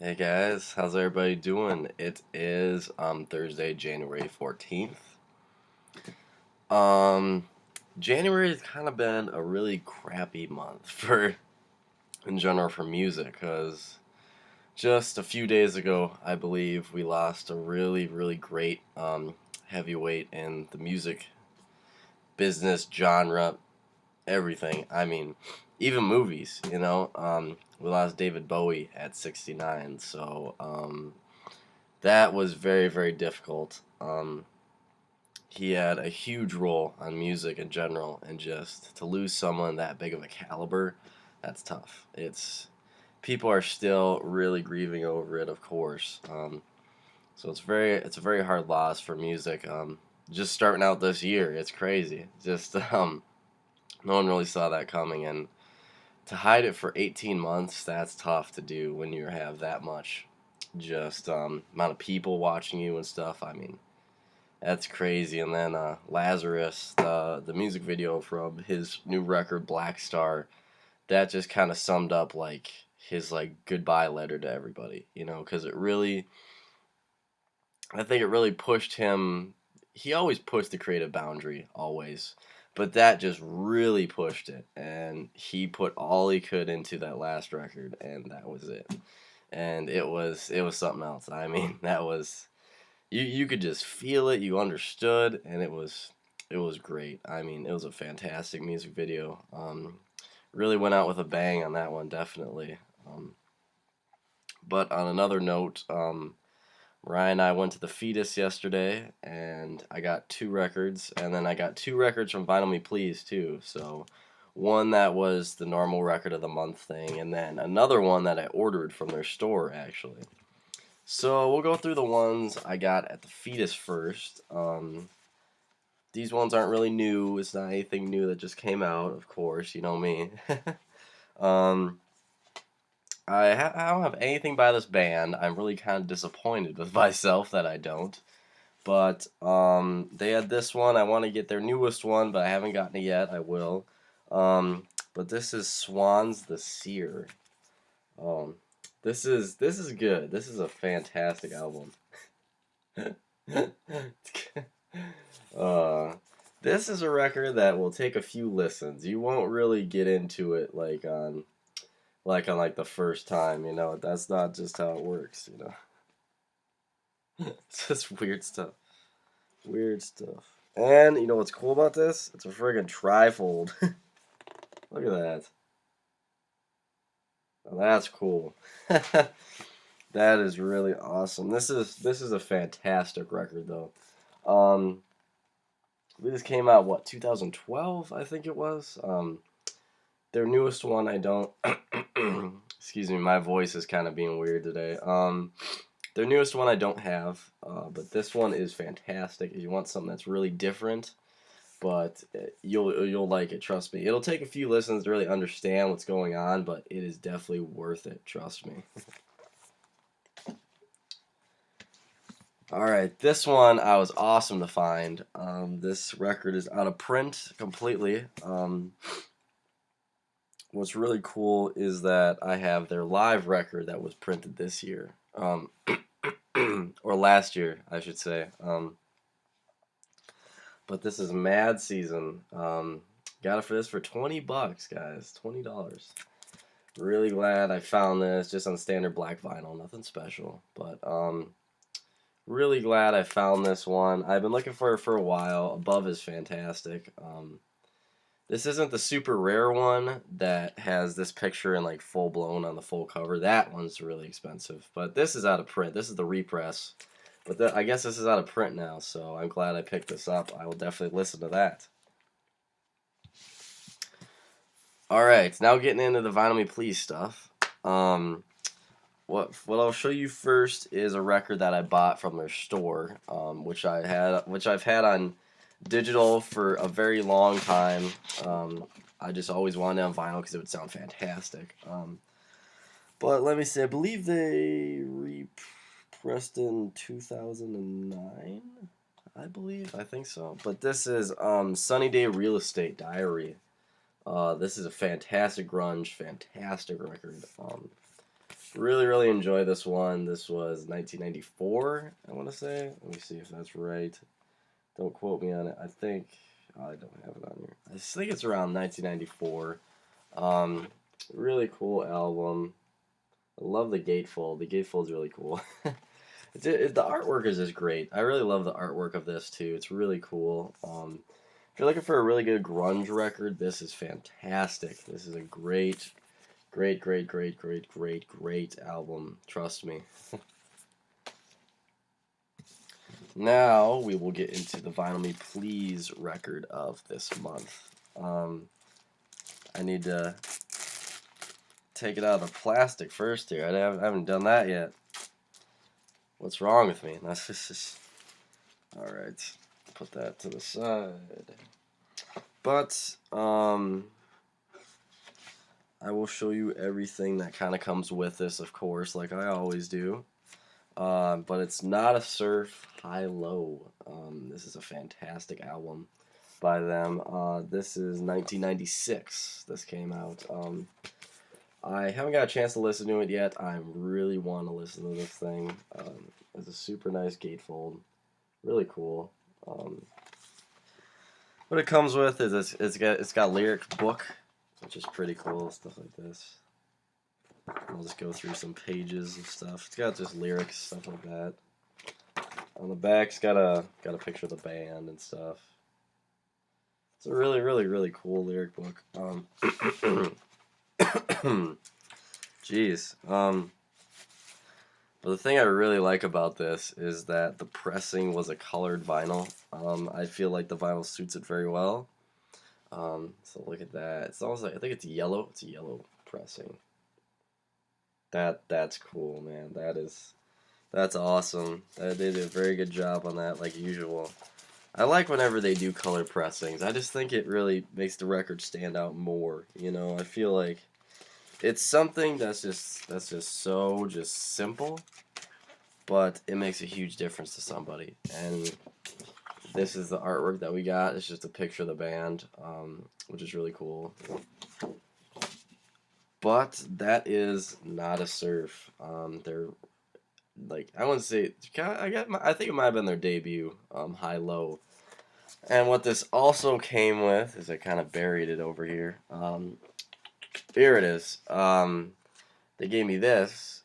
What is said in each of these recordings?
Hey guys, how's everybody doing? It is Thursday, January 14th. Um January has kind of been a really crappy month for in general for music cuz just a few days ago, I believe we lost a really great heavyweight in the music business genre, everything. I mean, even movies, we lost David Bowie at 69. So that was very difficult. He had a huge role on music in general, and just to lose someone that big of a caliber, that's tough. It's People are still really grieving over it, of course. So it's a very hard loss for music. Just starting out this year, it's crazy. Just no one really saw that coming, and to hide it for 18 months, that's tough to do when you have that much just amount of people watching you and stuff. I mean, that's crazy. And then Lazarus, the music video from his new record Black Star, that just kind of summed up like his like goodbye letter to everybody, because I think it really pushed him. He always pushed the creative boundary, always, but that just really pushed it, and he put all he could into that last record, and that was it. And it was something else. I mean, that was you could just feel it, you understood, and it was great. I mean, it was a fantastic music video. Really went out with a bang on that one, definitely. But on another note, Ryan and I went to the Fetus yesterday, and I got two records, and then I got two records from Vinyl Me Please too. So one that was the normal record of the month thing, and then another one that I ordered from their store actually. So we'll go through the ones I got at the Fetus first. These ones aren't really new. It's not anything new that just came out, of course. You know me. um, I don't have anything by this band. I'm really kind of disappointed with myself that I don't. But they had this one. I want to get their newest one, but I haven't gotten it yet. I will. But this is Swans the Seer. Um, this is good. This is a fantastic album. uh, this is a record that will take a few listens. You won't really get into it like the first time. That's not just how it works. It's just weird stuff. Weird stuff. And you know what's cool about this? It's a friggin' trifold. Look at that. Now that's cool. That is really awesome. This is a fantastic record though. Um, this came out what 2012, I think it was. Their newest one, I don't. Excuse me, my voice is kind of being weird today. Their newest one I don't have, but this one is fantastic. If you want something that's really different, but you'll like it. Trust me. It'll take a few listens to really understand what's going on, but it is definitely worth it. Trust me. All right, this one I was awesome to find. This record is out of print completely. What's really cool is that I have their live record that was printed this year, or last year, I should say. But this is Mad Season. Got it for this for $20, guys. $20. Really glad I found this just on standard black vinyl, nothing special. But really glad I found this one. I've been looking for it for a while. Above is fantastic. This isn't the super rare one that has this picture in like full blown on the full cover. That one's really expensive. But this is out of print. This is the repress. But I guess this is out of print now, so I'm glad I picked this up. I will definitely listen to that. Alright, now getting into the Vinyl Me Please stuff. What I'll show you first is a record that I bought from their store, which I've had on digital for a very long time. I just always wanted it on vinyl because it would sound fantastic. But let me see, I believe they repressed in 2009. I think so. But this is Sunny Day Real Estate Diary. This is a fantastic grunge, fantastic record. Really, really enjoy this one. This was 1994, I want to say. Let me see if that's right. Don't quote me on it. I think I don't have it on here. I think it's around 1994. Um, Really cool album. I love the gatefold. The gatefold's really cool. The artwork is just great. I really love the artwork of this too. It's really cool. If you're looking for a really good grunge record, this is fantastic. This is a great, great, great, great, great, great, great album. Trust me. Now we will get into the Vinyl Me Please record of this month. I need to take it out of the plastic first here. I haven't done that yet. What's wrong with me? That's just alright. Put that to the side. But I will show you everything that kind of comes with this, of course, like I always do. But it's Nada Surf High Low. This is a fantastic album by them. This is 1996. This came out. I haven't got a chance to listen to it yet. I really want to listen to this thing. It's a super nice gatefold. Really cool. What it comes with is it's got lyric book, which is pretty cool. Stuff like this. I'll just go through some pages and stuff. It's got just lyrics, stuff like that. On the back, it's got a picture of the band and stuff. It's a really, really, really cool lyric book. Jeez. But the thing I really like about this is that the pressing was a colored vinyl. I feel like the vinyl suits it very well. So look at that. It's almost like, I think it's yellow. It's a yellow pressing. That's cool, man. That's awesome. They did a very good job on that, like usual. I like whenever they do color pressings. I just think it really makes the record stand out more. You know, I feel like it's something that's just so simple, but it makes a huge difference to somebody. And this is the artwork that we got. It's just a picture of the band, which is really cool. But that is Nada Surf. They're like, I wouldn't say, I think it might have been their debut, High Low. And what this also came with is I kind of buried it over here. Here it is. They gave me this.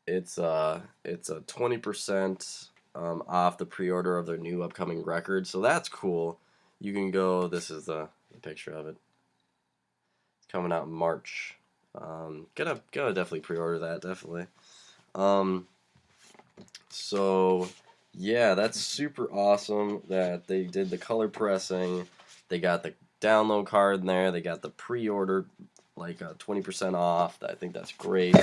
It's a 20% off the pre-order of their new upcoming record, so that's cool. You can go. This is the picture of it. It's coming out in March. Gonna definitely pre-order that, definitely. So yeah, that's super awesome that they did the color pressing. They got the download card in there. They got the pre-order, like 20% off. I think that's great.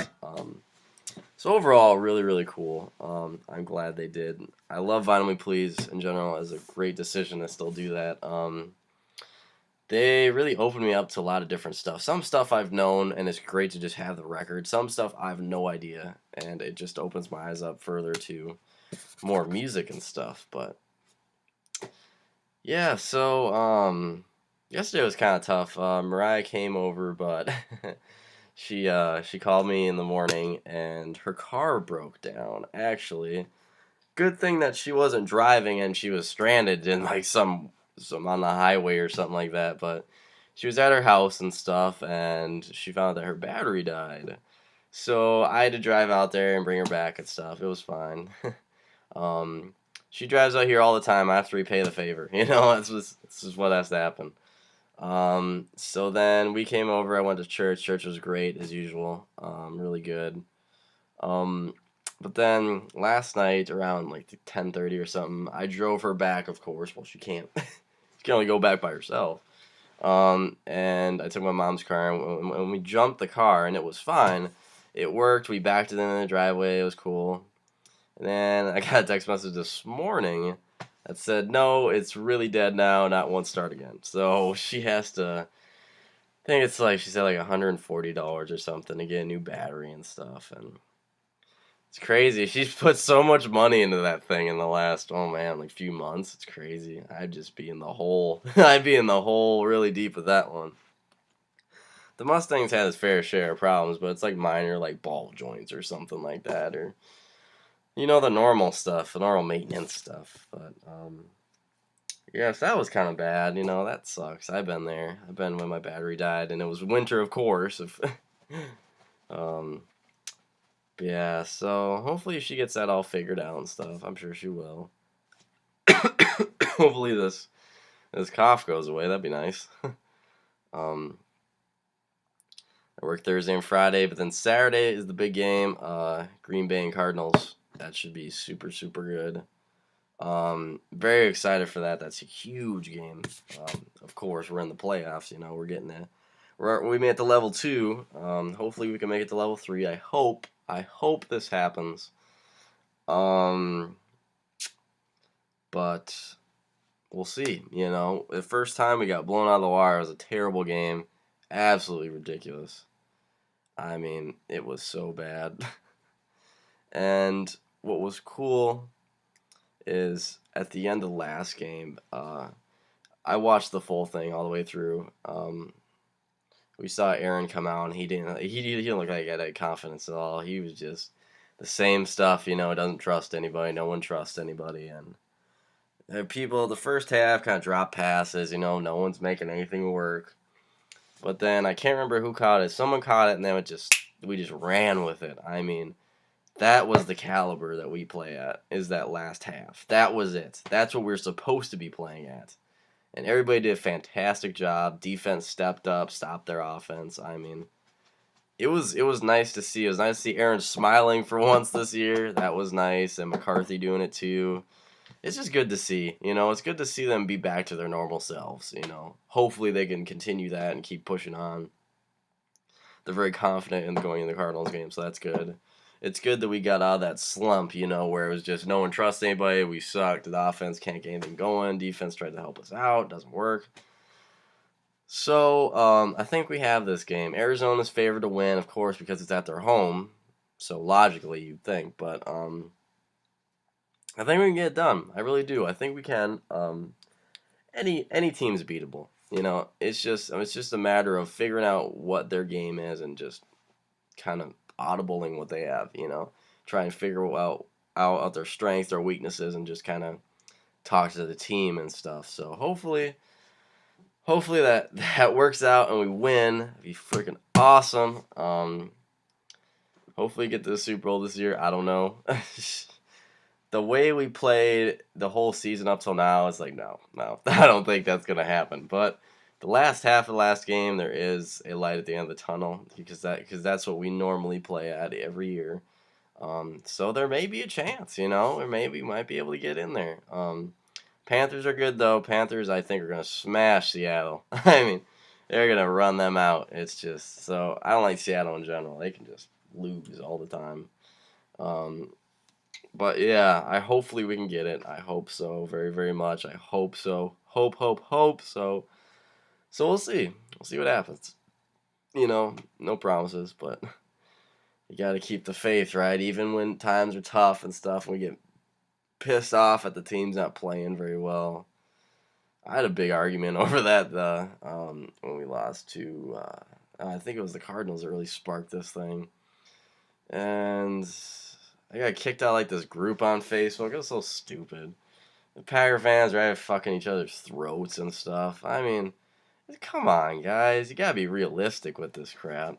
So overall, really, really cool. I'm glad they did. I love Vinyl Me Please in general. It's a great decision to still do that. They really opened me up to a lot of different stuff. Some stuff I've known, and it's great to just have the record. Some stuff I have no idea, and it just opens my eyes up further to more music and stuff. But yeah, so yesterday was kind of tough. Mariah came over, but she called me in the morning, and her car broke down. Actually, good thing that she wasn't driving and she was stranded in like some on the highway or something like that. But she was at her house and stuff, and she found that her battery died. So I had to drive out there and bring her back and stuff. It was fine. She drives out here all the time. I have to repay the favor. You know, this is what has to happen. So then we came over. I went to church. Church was great as usual. Really good. But then last night around like 10:30 or something, I drove her back. Of course, well she can't. She can only go back by herself. And I took my mom's car, and we jumped the car, and it was fine. It worked. We backed it in the driveway. It was cool. And then I got a text message this morning that said, no, it's really dead now, not won't start again. So she has to, I think it's like, she said like $140 or something to get a new battery and stuff. And it's crazy. She's put so much money into that thing in the last, oh man, like few months. It's crazy. I'd just be in the hole. I'd be in the hole really deep with that one. The Mustangs had its fair share of problems, but it's like minor, like ball joints or something like that, or the normal stuff, the normal maintenance stuff. But yes, that was kind of bad. That sucks. I've been there. I've been when my battery died, and it was winter, of course. If um, yeah. So hopefully she gets that all figured out and stuff. I'm sure she will. Hopefully this cough goes away. That'd be nice. um, I work Thursday and Friday, but then Saturday is the big game. Green Bay and Cardinals. That should be super, super good. Very excited for that. That's a huge game. Of course, we're in the playoffs. We're getting there. We made it to level 2. Hopefully, we can make it to level 3. I hope. This happens. But we'll see. The first time we got blown out of the wire, it was a terrible game. Absolutely ridiculous. I mean, it was so bad. And what was cool is at the end of the last game, I watched the full thing all the way through. We saw Aaron come out, and he didn't look like he had any confidence at all. He was just the same stuff, doesn't trust anybody. No one trusts anybody, and people, the first half kind of drop passes, no one's making anything work. But then I can't remember who caught it. Someone caught it, and then we just ran with it. I mean, that was the caliber that we play at, is that last half. That was it. That's what we're supposed to be playing at. And everybody did a fantastic job. Defense stepped up, stopped their offense. I mean, it was nice to see. It was nice to see Aaron smiling for once this year. That was nice. And McCarthy doing it too. It's just good to see. It's good to see them be back to their normal selves. Hopefully they can continue that and keep pushing on. They're very confident in going in the Cardinals game, so that's good. It's good that we got out of that slump, where it was just no one trusts anybody. We sucked. The offense can't get anything going. Defense tried to help us out. Doesn't work. So I think we have this game. Arizona's favored to win, of course, because it's at their home. So logically, you'd think. But I think we can get it done. I really do. I think we can. Any team's beatable. It's just a matter of figuring out what their game is and just kind of audibling what they have. Try and figure out their strengths, their weaknesses, and just kind of talk to the team and stuff. So hopefully that works out and we win. It'd be freaking awesome. Hopefully get to the Super Bowl this year. I don't know. The way we played the whole season up till now, it's like, no, I don't think that's going to happen. But the last half of the last game, there is a light at the end of the tunnel because that's what we normally play at every year. So there may be a chance, or maybe we might be able to get in there. Panthers are good, though. Panthers, I think, are going to smash Seattle. I mean, they're going to run them out. It's just, so I don't like Seattle in general. They can just lose all the time. But yeah, hopefully we can get it. I hope so, very, very much. I hope so. Hope so. So we'll see. We'll see what happens. No promises, but you got to keep the faith, right? Even when times are tough and stuff, we get pissed off at the team's not playing very well. I had a big argument over that when we lost to, I think it was the Cardinals that really sparked this thing. And I got kicked out like this group on Facebook. It was so stupid. The Packer fans are right fucking each other's throats and stuff. I mean, come on, guys. You gotta be realistic with this crap.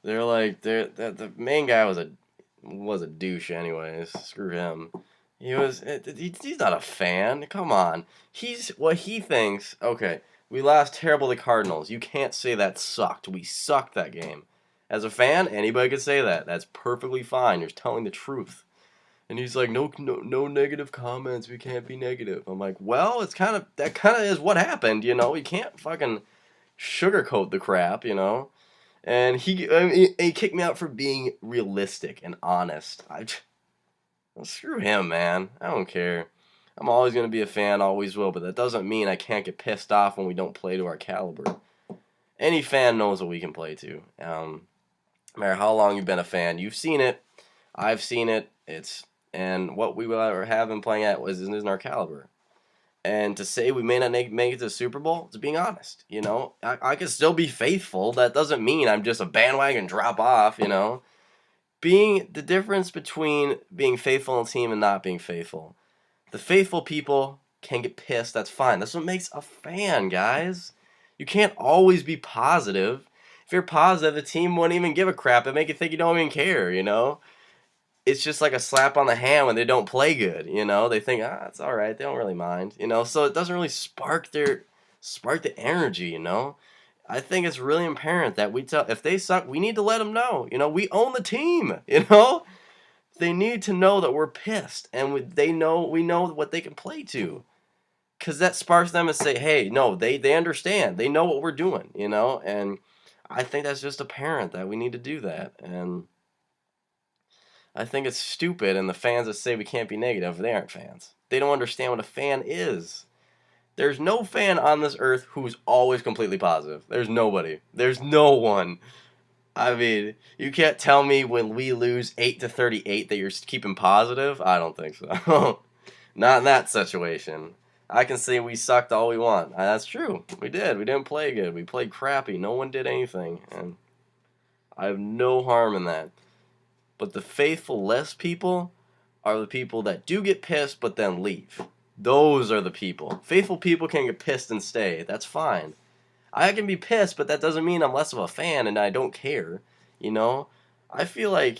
They're like, the main guy was a douche anyways. Screw him. He's not a fan. Come on. He's what he thinks. Okay, we lost terrible to the Cardinals. You can't say that sucked. We sucked that game. As a fan, anybody could say that. That's perfectly fine. You're telling the truth. And he's like, no negative comments. We can't be negative. I'm like, well, that kind of is what happened. You can't fucking sugarcoat the crap. And he kicked me out for being realistic and honest. Well, screw him, man. I don't care. I'm always going to be a fan, always will, but that doesn't mean I can't get pissed off when we don't play to our caliber. Any fan knows what we can play to. No matter how long you've been a fan, you've seen it. I've seen it. And what we have been playing at isn't our caliber. And to say we may not make it to the Super Bowl, it's being honest. I can still be faithful. That doesn't mean I'm just a bandwagon drop off. Being the difference between being faithful in a team and not being faithful. The faithful people can get pissed. That's fine. That's what makes a fan, guys. You can't always be positive. If you're positive, the team wouldn't even give a crap and make you think you don't even care. It's just like a slap on the hand when they don't play good. They think, it's all right. They don't really mind. So it doesn't really spark the energy. I think it's really apparent that if they suck, we need to let them know. We own the team. They need to know that we're pissed, and we know what they can play to, because that sparks them to say, hey, no, they understand. They know what we're doing. And I think that's just apparent that we need to do that. And I think it's stupid, and the fans that say we can't be negative, they aren't fans. They don't understand what a fan is. There's no fan on this earth who's always completely positive. There's nobody. There's no one. I mean, you can't tell me when we lose 8-38 that you're keeping positive. I don't think so. Not in that situation. I can say we sucked all we want. That's true. We did. We didn't play good. We played crappy. No one did anything. And I have no harm in that. But the faithful less people are the people that do get pissed but then leave. Those are the people. Faithful people can get pissed and stay. That's fine. I can be pissed, but that doesn't mean I'm less of a fan and I don't care. I feel like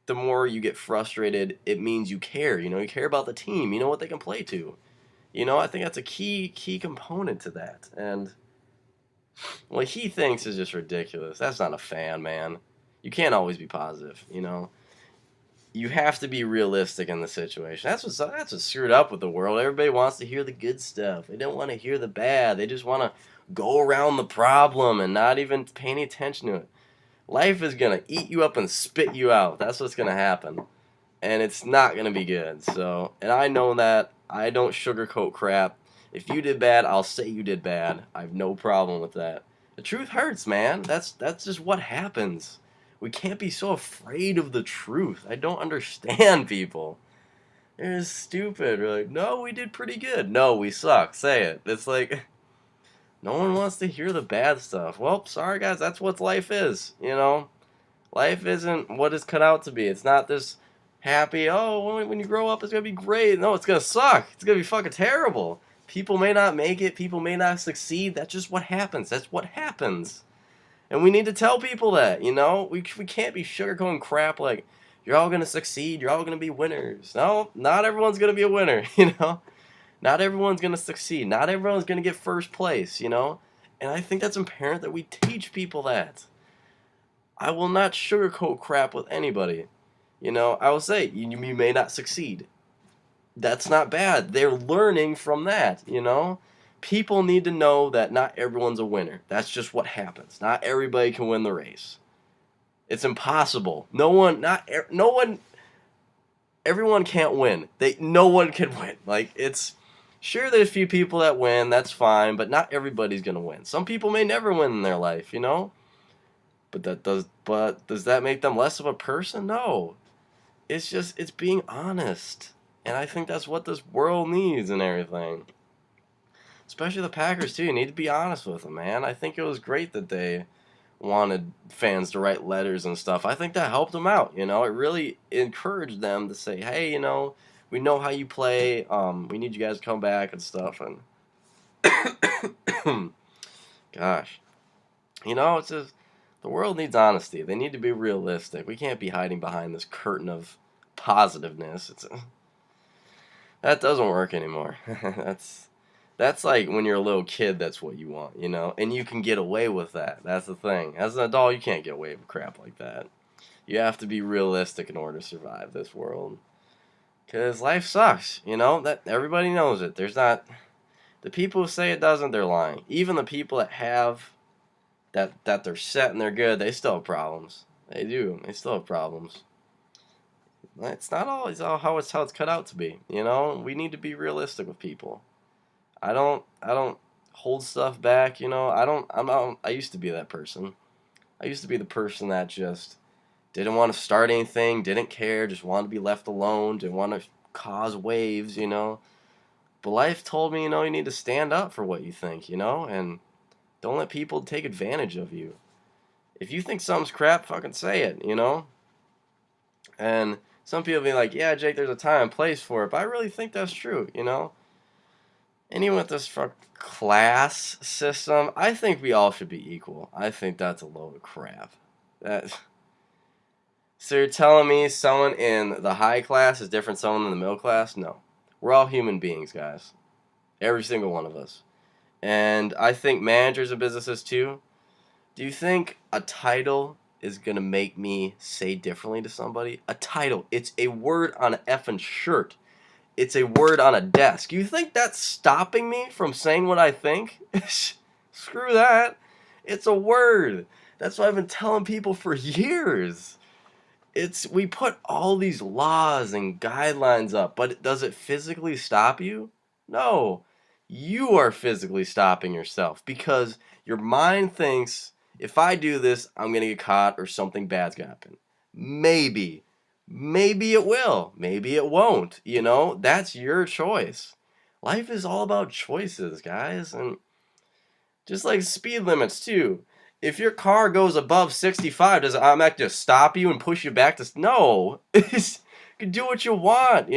the more you get frustrated, it means you care. You care about the team. You know what they can play to. I think that's a key component to that. And what he thinks is just ridiculous. That's not a fan, man. You can't always be positive. You have to be realistic in the situation. That's what's screwed up with the world. Everybody wants to hear the good stuff. They don't want to hear the bad. They just want to go around the problem and not even pay any attention to it. Life is going to eat you up and spit you out. That's what's going to happen. And it's not going to be good. And I know that. I don't sugarcoat crap. If you did bad, I'll say you did bad. I have no problem with that. The truth hurts, man. That's just what happens. We can't be so afraid of the truth. I don't understand people. They're stupid. We're like, no, we did pretty good. No, we suck. Say it. It's like, no one wants to hear the bad stuff. Well, sorry guys, that's what life is. Life isn't what it's cut out to be. It's not this happy, oh, when you grow up, it's going to be great. No, it's going to suck. It's going to be fucking terrible. People may not make it. People may not succeed. That's just what happens. That's what happens. And we need to tell people that, we can't be sugarcoating crap like, you're all going to succeed, you're all going to be winners. No, not everyone's going to be a winner, Not everyone's going to succeed. Not everyone's going to get first place, And I think that's imperative that we teach people that. I will not sugarcoat crap with anybody. I will say, you may not succeed. That's not bad. They're learning from that, People need to know that not everyone's a winner. That's just what happens. Not everybody can win the race. It's impossible. Everyone can't win. No one can win. Sure, there's a few people that win. That's fine, but not everybody's gonna win. Some people may never win in their life, But does that make them less of a person? No. It's being honest, and I think that's what this world needs and everything. Especially the Packers, too. You need to be honest with them, man. I think it was great that they wanted fans to write letters and stuff. I think that helped them out, It really encouraged them to say, hey, we know how you play. We need you guys to come back and stuff. And gosh. It's just, the world needs honesty. They need to be realistic. We can't be hiding behind this curtain of positiveness. That doesn't work anymore. That's like when you're a little kid, that's what you want, And you can get away with that. That's the thing. As an adult, you can't get away with crap like that. You have to be realistic in order to survive this world. Because life sucks, That everybody knows it. The people who say it doesn't, they're lying. Even the people that have, that they're set and they're good, they still have problems. They do. They still have problems. It's not always how it's cut out to be, We need to be realistic with people. I don't hold stuff back, I used to be that person. I used to be the person that just didn't want to start anything, didn't care, just wanted to be left alone, didn't want to cause waves, But life told me, you need to stand up for what you think, and don't let people take advantage of you. If you think something's crap, fucking say it. And some people be like, yeah, Jake, there's a time and place for it. But I really think that's true. And even with this class system, I think we all should be equal. I think that's a load of crap. So you're telling me someone in the high class is different from someone in the middle class? No. We're all human beings, guys. Every single one of us. And I think managers of businesses too. Do you think a title is going to make me say differently to somebody? A title. It's a word on an effing shirt. It's a word on a desk. You think that's stopping me from saying what I think? Screw that. It's a word. That's what I've been telling people for years. We put all these laws and guidelines up, but does it physically stop you? No. You are physically stopping yourself because your mind thinks, if I do this, I'm going to get caught or something bad's going to happen. Maybe. Maybe it will. Maybe it won't. That's your choice. Life is all about choices, guys. And just like speed limits, too. If your car goes above 65, does it automatically just stop you and push you back to... No. You can do what you want,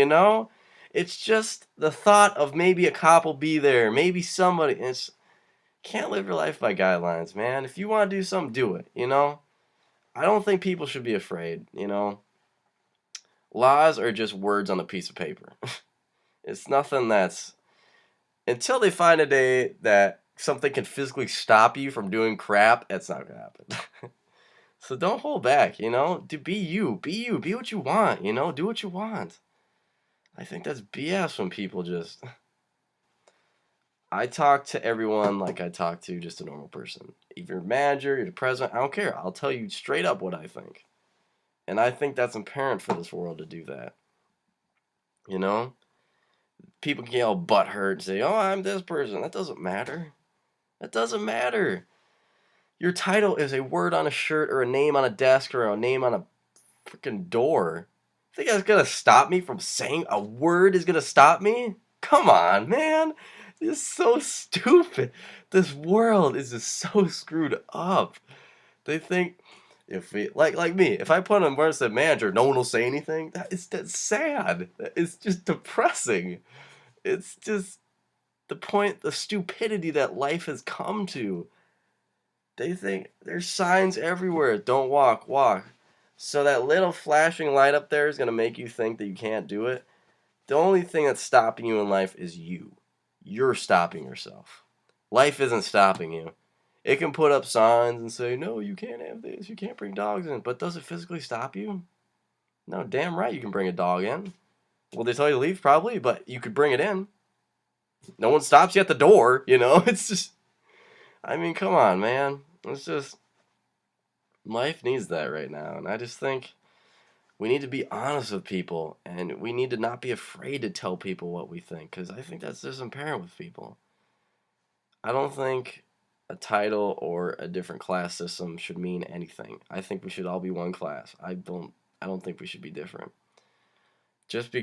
It's just the thought of maybe a cop will be there. Maybe somebody... Can't live your life by guidelines, man. If you want to do something, do it, I don't think people should be afraid, Laws are just words on a piece of paper. It's nothing that's... Until they find a day that something can physically stop you from doing crap, that's not going to happen. So don't hold back, be you. Be you. Be what you want, Do what you want. I think that's BS when people just... I talk to everyone like I talk to just a normal person. If you're a manager, you're the president, I don't care. I'll tell you straight up what I think. And I think that's apparent for this world to do that. People can get all butthurt and say, oh, I'm this person. That doesn't matter. That doesn't matter. Your title is a word on a shirt or a name on a desk or a name on a freaking door. Think that's going to stop me from saying a word is going to stop me? Come on, man. It's so stupid. This world is just so screwed up. They think... If we, like me, if I put on where it said manager, no one will say anything. That's sad. It's just depressing. It's just the stupidity that life has come to. They think there's signs everywhere. Don't walk, walk. So that little flashing light up there is gonna make you think that you can't do it. The only thing that's stopping you in life is you. You're stopping yourself. Life isn't stopping you. It can put up signs and say, no, you can't have this, you can't bring dogs in. But does it physically stop you? No, damn right you can bring a dog in. Will they tell you to leave? Probably, but you could bring it in. No one stops you at the door, It's just... I mean, come on, man. It's just... Life needs that right now. And I just think we need to be honest with people. And we need to not be afraid to tell people what we think. Because I think that's just apparent with people. I don't think... a title or a different class system should mean anything. I think we should all be one class. I don't think we should be different. Just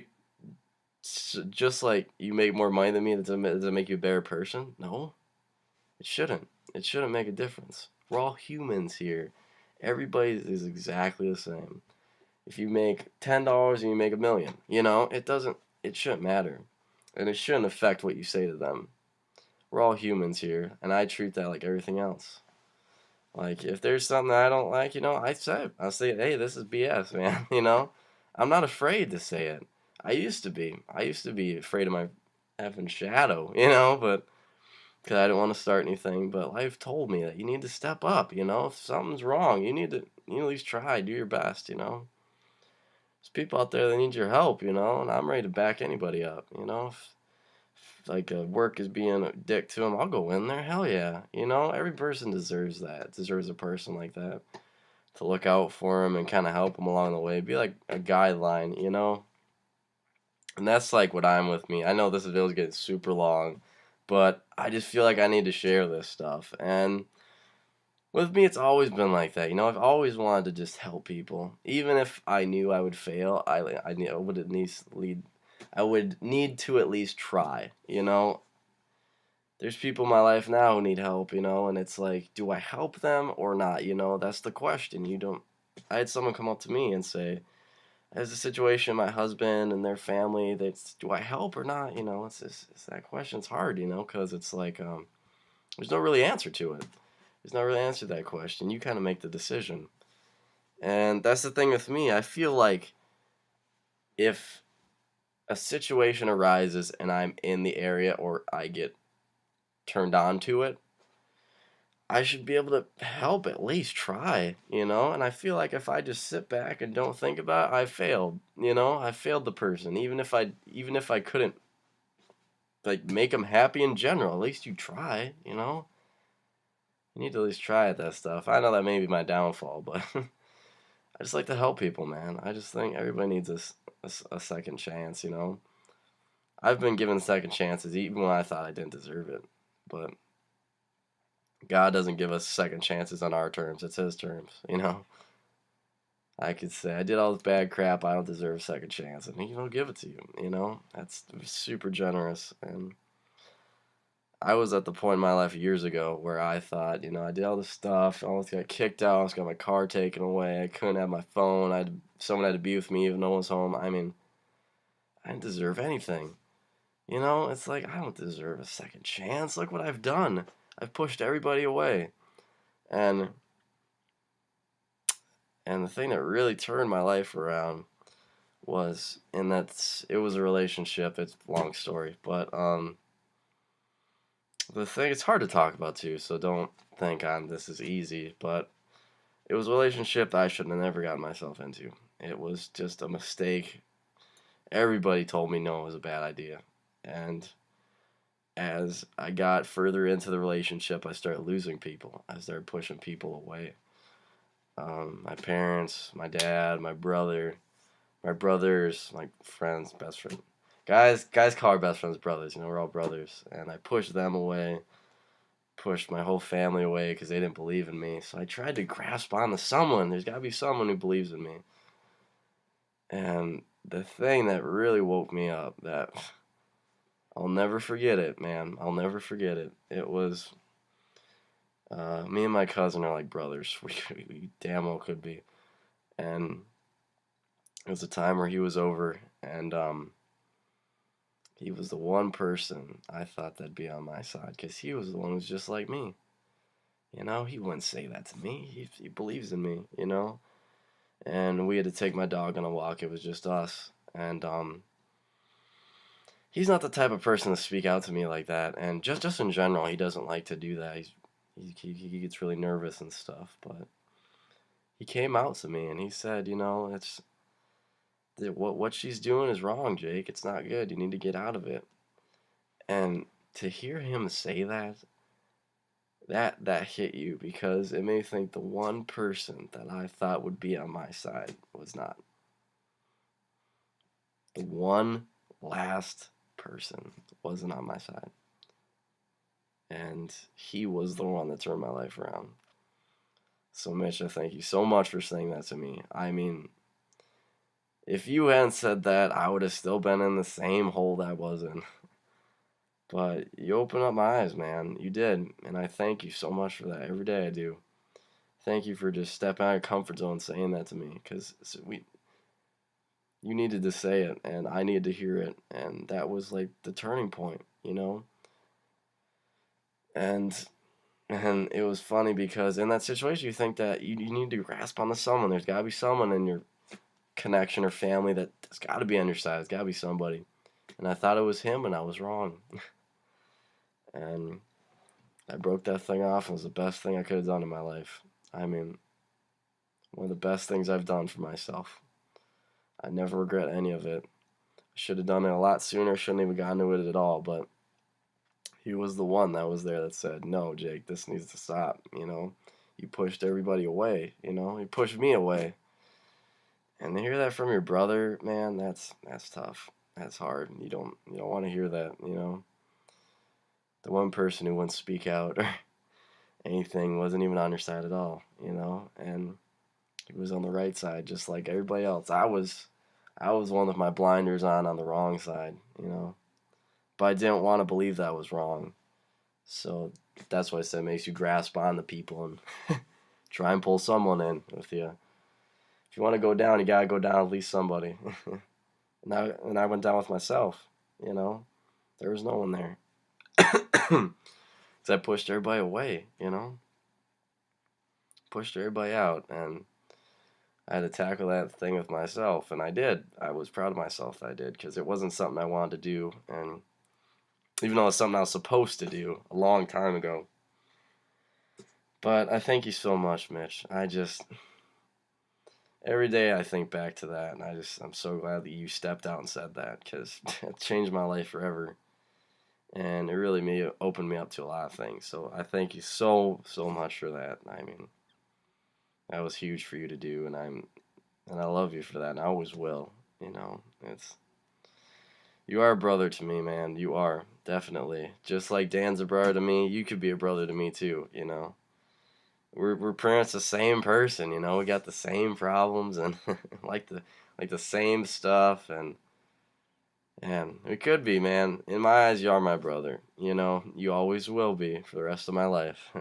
like you make more money than me, does it make you a better person? No. It shouldn't. It shouldn't make a difference. We're all humans here. Everybody is exactly the same. If you make $10 and you make $1 million, it shouldn't matter. And it shouldn't affect what you say to them. We're all humans here, and I treat that like everything else. Like, if there's something that I don't like, I'll say, hey, this is BS, man, I'm not afraid to say it. I used to be. I used to be afraid of my effing shadow, but, because I didn't want to start anything, but life told me that you need to step up, if something's wrong, you need to at least try, do your best, There's people out there that need your help, and I'm ready to back anybody up, If work is being a dick to them, I'll go in there. Hell yeah. Every person deserves that. Deserves a person like that to look out for them and kind of help them along the way. Be like a guideline, And that's like what I'm with me. I know this video is getting super long, but I just feel like I need to share this stuff. And with me, it's always been like that. I've always wanted to just help people. Even if I knew I would fail, I would at least lead I would need to at least try, you know? There's people in my life now who need help, and it's like, do I help them or not? That's the question. You don't. I had someone come up to me and say, "As a situation, my husband and their family, that's do I help or not?" It's that question. It's hard, because it's like there's no really answer to it. There's no really answer to that question. You kind of make the decision, and that's the thing with me. I feel like if a situation arises and I'm in the area or I get turned on to it, I should be able to help at least try, And I feel like if I just sit back and don't think about it, I failed, I failed the person. Even if I couldn't like make them happy in general, at least you try, You need to at least try at that stuff. I know that may be my downfall, but I just like to help people, man. I just think everybody needs a second chance, I've been given second chances even when I thought I didn't deserve it, but God doesn't give us second chances on our terms. It's His terms, I could say, I did all this bad crap, I don't deserve a second chance, and He don't give it to you. That's super generous, and I was at the point in my life years ago where I thought, I did all this stuff, I almost got kicked out, I almost got my car taken away, I couldn't have my phone, someone had to be with me even though I was home. I mean, I didn't deserve anything. It's like, I don't deserve a second chance. Look what I've done. I've pushed everybody away. And the thing that really turned my life around was, it was a relationship. It's a long story, but the thing, it's hard to talk about too, so don't think this is easy, but it was a relationship that I should have never gotten myself into. It was just a mistake. Everybody told me no, it was a bad idea. And as I got further into the relationship, I started losing people. I started pushing people away. My parents, my dad, my brother, my brothers, my friends, best friend. Guys call our best friends brothers. We're all brothers. And I pushed them away, pushed my whole family away because they didn't believe in me. So I tried to grasp onto someone. There's got to be someone who believes in me. And the thing that really woke me up, that I'll never forget it, man. I'll never forget it. It was me and my cousin are like brothers. We damn well could be. And it was a time where he was over, and he was the one person I thought that'd be on my side, because he was the one who was just like me. He wouldn't say that to me. He believes in me, And we had to take my dog on a walk. It was just us. And he's not the type of person to speak out to me like that. And just in general, he doesn't like to do that. He gets really nervous and stuff. But he came out to me and he said, it's what she's doing is wrong, Jake. It's not good. You need to get out of it. And to hear him say that hit you, because it made me think the one person that I thought would be on my side was not. The one last person wasn't on my side. And he was the one that turned my life around. So Mitch, I thank you so much for saying that to me. I mean, if you hadn't said that, I would have still been in the same hole that I was in. But you opened up my eyes, man. You did. And I thank you so much for that. Every day I do. Thank you for just stepping out of your comfort zone and saying that to me. Because you needed to say it, and I needed to hear it. And that was like the turning point, And it was funny because in that situation, you think that you need to grasp onto someone. There's got to be someone in your connection or family that's got to be on your side. There's got to be somebody. And I thought it was him, and I was wrong. And I broke that thing off. It was the best thing I could have done in my life. I mean, one of the best things I've done for myself. I never regret any of it. I should have done it a lot sooner. Shouldn't even gotten to it at all. But he was the one that was there that said, no, Jake, this needs to stop. You pushed everybody away. You pushed me away. And to hear that from your brother, man, that's tough. That's hard. You don't want to hear that. The one person who wouldn't speak out or anything wasn't even on your side at all. And he was on the right side, just like everybody else. I was I was one with my blinders on the wrong side, you know. But I didn't want to believe that was wrong. So that's why I said it makes you grasp on the people and try and pull someone in with you. If you want to go down, you gotta go down at least somebody. And I went down with myself, you know. There was no one there. Because I pushed everybody away, you know. Pushed everybody out, and I had to tackle that thing with myself, and I did. I was proud of myself that I did, because it wasn't something I wanted to do, and even though it's something I was supposed to do a long time ago. But I thank you so much, Mitch. Every day I think back to that, and I'm so glad that you stepped out and said that, because it changed my life forever. And it really opened me up to a lot of things. So I thank you so much for that. I mean, that was huge for you to do, and I love you for that, and I always will. You know, you are a brother to me, man. You are definitely just like Dan's a brother to me. You could be a brother to me too. You know, we're pretty much the same person. You know, we got the same problems and like the same stuff, and it could be, man. In my eyes, you are my brother. You know, you always will be for the rest of my life.